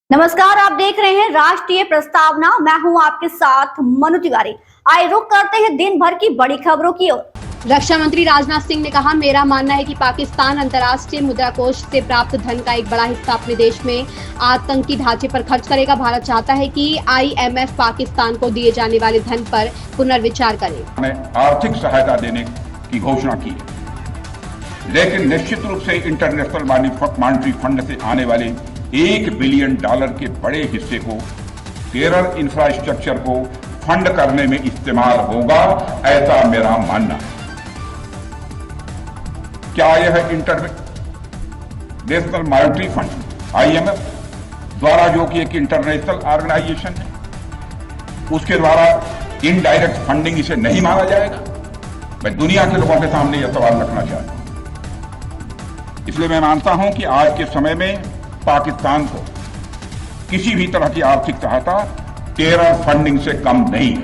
नमस्कार, आप देख रहे हैं राष्ट्रीय प्रस्तावना। मैं हूं आपके साथ मनु तिवारी। आइए रुक करते हैं दिन भर की बड़ी खबरों की ओर। रक्षा मंत्री राजनाथ सिंह ने कहा, मेरा मानना है कि पाकिस्तान अंतर्राष्ट्रीय मुद्रा कोष से प्राप्त धन का एक बड़ा हिस्सा अपने देश में आतंकी ढांचे पर खर्च करेगा। भारत चाहता है कि IMF पाकिस्तान को दिए जाने वाले धन पर पुनर्विचार करे। आर्थिक सहायता देने की घोषणा की है, लेकिन निश्चित रूप से इंटरनेशनल मॉनिटरी फंड से आने वाले $1 बिलियन के बड़े हिस्से को टेरर इंफ्रास्ट्रक्चर को फंड करने में इस्तेमाल होगा, ऐसा मेरा मानना है। क्या यह इंटरनेशनल मॉनिटरी फंड IMF द्वारा, जो कि एक इंटरनेशनल ऑर्गेनाइजेशन है, उसके द्वारा इनडायरेक्ट फंडिंग इसे नहीं माना जाएगा? मैं दुनिया के लोगों के सामने यह सवाल रखना चाहता हूं। इसलिए मैं मानता हूं कि आज के समय में पाकिस्तान को किसी भी तरह की आर्थिक सहायता टेरर फंडिंग से कम नहीं है।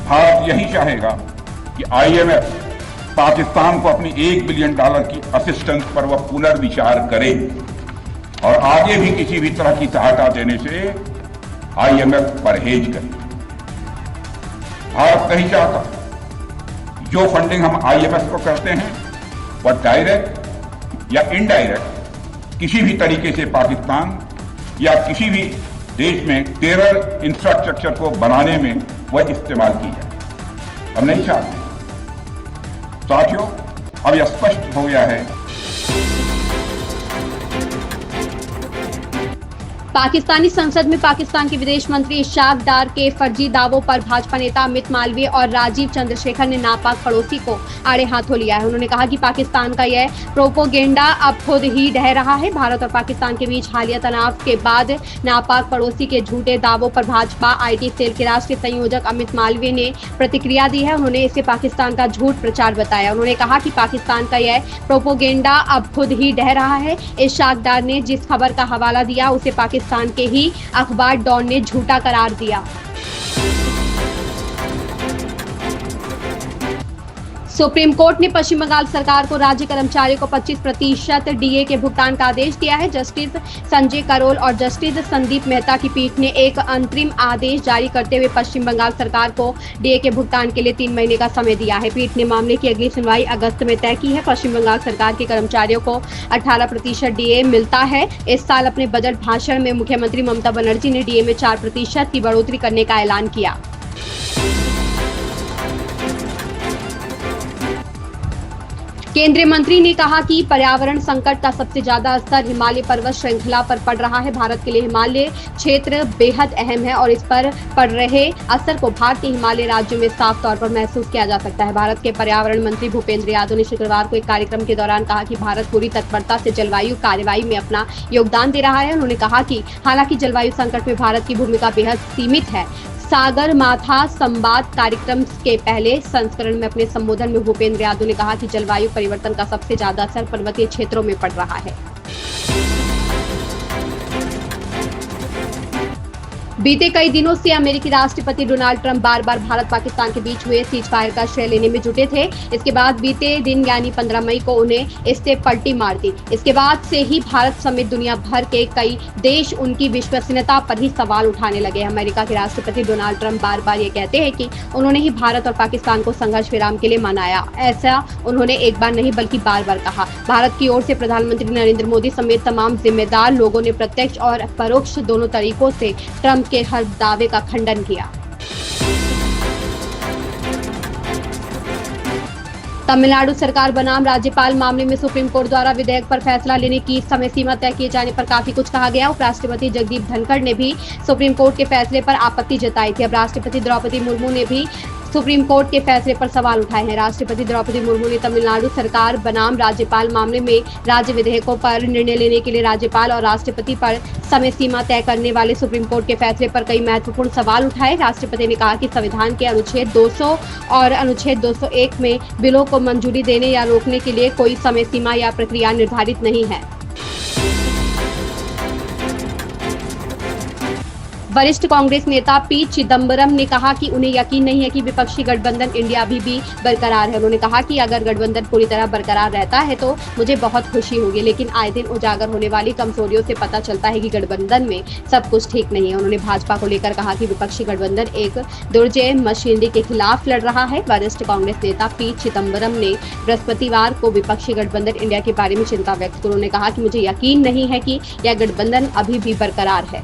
भारत यही चाहेगा कि IMF पाकिस्तान को अपनी $1 बिलियन की असिस्टेंस पर वह पुनर्विचार करे और आगे भी किसी भी तरह की सहायता देने से IMF परहेज करे। भारत नहीं चाहता जो फंडिंग हम IMF को करते हैं वह डायरेक्ट या इनडायरेक्ट किसी भी तरीके से पाकिस्तान या किसी भी देश में टेरर इंफ्रास्ट्रक्चर को बनाने में वह इस्तेमाल की जाए। हम नहीं चाहते। साथियों, अब यह स्पष्ट हो गया है। पाकिस्तानी संसद में पाकिस्तान के विदेश मंत्री इशाक डार के फर्जी दावों पर भाजपा नेता अमित मालवीय और राजीव चंद्रशेखर ने नापाक पड़ोसी को आड़े हाथों लिया है। उन्होंने कहा कि पाकिस्तान का यह प्रोपोगेंडा अब खुद ही ढह रहा है। भारत और पाकिस्तान के बीच हालिया तनाव के बाद नापाक पड़ोसी के झूठे दावों पर भाजपा IT सेल के राष्ट्रीय संयोजक अमित मालवीय ने प्रतिक्रिया दी है। उन्होंने इसे पाकिस्तान का झूठ प्रचार बताया। उन्होंने कहा कि पाकिस्तान का यह प्रोपोगेंडा अब खुद ही ढह रहा है। इशाक डार ने जिस खबर का हवाला दिया उसे पाकिस्तान के ही अखबार डॉन ने झूठा करार दिया। सुप्रीम कोर्ट ने पश्चिम बंगाल सरकार को राज्य कर्मचारियों को 25% DA के भुगतान का आदेश दिया है। जस्टिस संजय करोल और जस्टिस संदीप मेहता की पीठ ने एक अंतरिम आदेश जारी करते हुए पश्चिम बंगाल सरकार को DA के भुगतान के लिए 3 महीने का समय दिया है। पीठ ने मामले की अगली सुनवाई अगस्त में तय की है। पश्चिम बंगाल सरकार के कर्मचारियों को 18% DA मिलता है। इस साल अपने बजट भाषण में मुख्यमंत्री ममता बनर्जी ने DA में 4% की बढ़ोतरी करने का ऐलान किया। केंद्रीय मंत्री ने कहा कि पर्यावरण संकट का सबसे ज्यादा असर हिमालय पर्वत श्रृंखला पर पड़ रहा है। भारत के लिए हिमालय क्षेत्र बेहद अहम है और इस पर पड़ रहे असर को भारतीय हिमालय राज्यों में साफ तौर पर महसूस किया जा सकता है। भारत के पर्यावरण मंत्री भूपेंद्र यादव ने शुक्रवार को एक कार्यक्रम के दौरान कहा कि भारत पूरी तत्परता से जलवायु कार्यवाही में अपना योगदान दे रहा है। उन्होंने कहा कि हालांकि जलवायु संकट में भारत की भूमिका बेहद सीमित है। सागर माथा संवाद कार्यक्रम के पहले संस्करण में अपने संबोधन में भूपेंद्र यादव ने कहा कि जलवायु परिवर्तन का सबसे ज्यादा असर पर्वतीय क्षेत्रों में पड़ रहा है। बीते कई दिनों से अमेरिकी राष्ट्रपति डोनाल्ड ट्रंप बार बार भारत पाकिस्तान के बीच हुए सीज फायर का श्रेय लेने में जुटे थे। इसके बाद बीते दिन यानी 15 मई को उन्हें इससे पलटी मार दी। इसके बाद से ही भारत समेत दुनिया भर के कई देश उनकी विश्वसनीयता पर ही सवाल उठाने लगे। अमेरिका के राष्ट्रपति डोनाल्ड ट्रंप बार बार ये कहते हैं कि उन्होंने ही भारत और पाकिस्तान को संघर्ष विराम के लिए मनाया। ऐसा उन्होंने एक बार नहीं बल्कि बार बार कहा। भारत की ओर से प्रधानमंत्री नरेंद्र मोदी समेत तमाम जिम्मेदार लोगों ने प्रत्यक्ष और परोक्ष दोनों तरीकों से ट्रंप के हर दावे का खंडन किया। तमिलनाडु सरकार बनाम राज्यपाल मामले में सुप्रीम कोर्ट द्वारा विधेयक पर फैसला लेने की समय सीमा तय किए जाने पर काफी कुछ कहा गया। उपराष्ट्रपति जगदीप धनखड़ ने भी सुप्रीम कोर्ट के फैसले पर आपत्ति जताई थी। अब राष्ट्रपति द्रौपदी मुर्मू ने भी सुप्रीम कोर्ट के फैसले पर सवाल उठाए हैं। राष्ट्रपति द्रौपदी मुर्मू ने तमिलनाडु सरकार बनाम राज्यपाल मामले में राज्य विधेयकों पर निर्णय लेने के लिए राज्यपाल और राष्ट्रपति पर समय सीमा तय करने वाले सुप्रीम कोर्ट के फैसले पर कई महत्वपूर्ण सवाल उठाए। राष्ट्रपति ने कहा कि संविधान के अनुच्छेद 200 और अनुच्छेद 201 में बिलों को मंजूरी देने या रोकने के लिए कोई समय सीमा या प्रक्रिया निर्धारित नहीं है। वरिष्ठ कांग्रेस नेता पी चिदम्बरम ने कहा कि उन्हें यकीन नहीं है कि विपक्षी गठबंधन इंडिया अभी भी बरकरार है। उन्होंने कहा कि अगर गठबंधन पूरी तरह बरकरार रहता है तो मुझे बहुत खुशी होगी, लेकिन आए दिन उजागर होने वाली कमजोरियों से पता चलता है कि गठबंधन में सब कुछ ठीक नहीं है। उन्होंने भाजपा को लेकर कहा कि विपक्षी गठबंधन एक दुर्जय मशीनरी के खिलाफ लड़ रहा है। वरिष्ठ कांग्रेस नेता पी चिदम्बरम ने बृहस्पतिवार को विपक्षी गठबंधन इंडिया के बारे में चिंता व्यक्त की। उन्होंने कहा कि मुझे यकीन नहीं है कि यह गठबंधन अभी भी बरकरार है।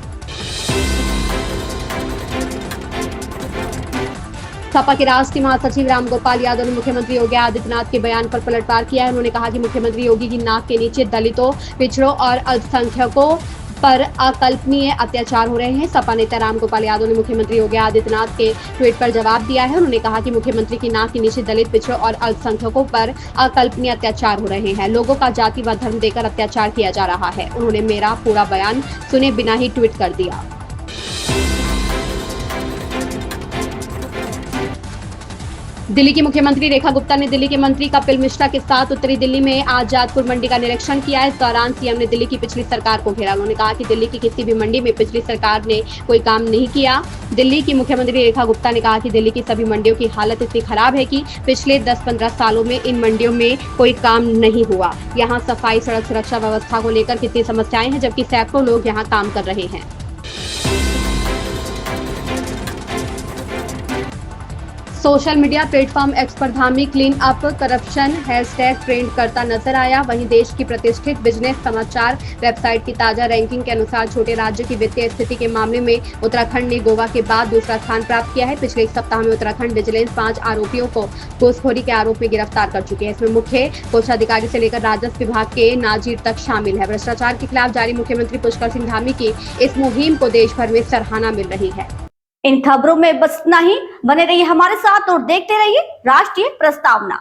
सपा के राष्ट्रीय महासचिव रामगोपाल यादव ने मुख्यमंत्री योगी आदित्यनाथ के बयान पर पलटवार किया है। उन्होंने कहा कि मुख्यमंत्री योगी की नाक के नीचे दलितों, पिछड़ों और अल्पसंख्यकों पर अकल्पनीय अत्याचार हो रहे हैं। सपा नेता रामगोपाल यादव ने मुख्यमंत्री योगी आदित्यनाथ के ट्वीट पर जवाब दिया है। उन्होंने कहा कि मुख्यमंत्री की नाक के नीचे दलित, पिछड़ों और अल्पसंख्यकों पर अकल्पनीय अत्याचार हो रहे हैं। लोगों का जाति व धर्म देकर अत्याचार किया जा रहा है। उन्होंने मेरा पूरा बयान सुने बिना ही ट्वीट कर दिया। दिल्ली की मुख्यमंत्री रेखा गुप्ता ने दिल्ली के मंत्री कपिल मिश्रा के साथ उत्तरी दिल्ली में आजादपुर मंडी का निरीक्षण किया। इस दौरान सीएम ने दिल्ली की पिछली सरकार को घेरा। उन्होंने कहा कि दिल्ली की किसी भी मंडी में पिछली सरकार ने कोई काम नहीं किया। दिल्ली की मुख्यमंत्री रेखा गुप्ता ने कहा कि दिल्ली की सभी मंडियों की हालत इतनी खराब है कि पिछले 10-15 सालों में इन मंडियों में कोई काम नहीं हुआ। यहाँ सफाई, सड़क सुरक्षा व्यवस्था को लेकर कितनी समस्याएं हैं, जबकि सैकड़ों लोग यहाँ काम कर रहे हैं। सोशल मीडिया प्लेटफॉर्म एक्स पर Dhami clean up corruption hashtag trend करता नजर आया। वहीं देश की प्रतिष्ठित बिजनेस समाचार वेबसाइट की ताजा रैंकिंग के अनुसार छोटे राज्य की वित्तीय स्थिति के मामले में उत्तराखंड ने गोवा के बाद दूसरा स्थान प्राप्त किया है। पिछले एक सप्ताह में उत्तराखंड विजिलेंस 5 आरोपियों को घूसखोरी के आरोप में गिरफ्तार कर चुकी है। इसमें मुख्य कोषाधिकारी से लेकर राजस्व विभाग के नाजिर तक शामिल है। भ्रष्टाचार के खिलाफ जारी मुख्यमंत्री पुष्कर सिंह धामी की इस मुहिम को देश भर में सराहना मिल रही है। इन खबरों में बस इतना ही। बने रहिए हमारे साथ और देखते रहिए राष्ट्रीय प्रस्तावना।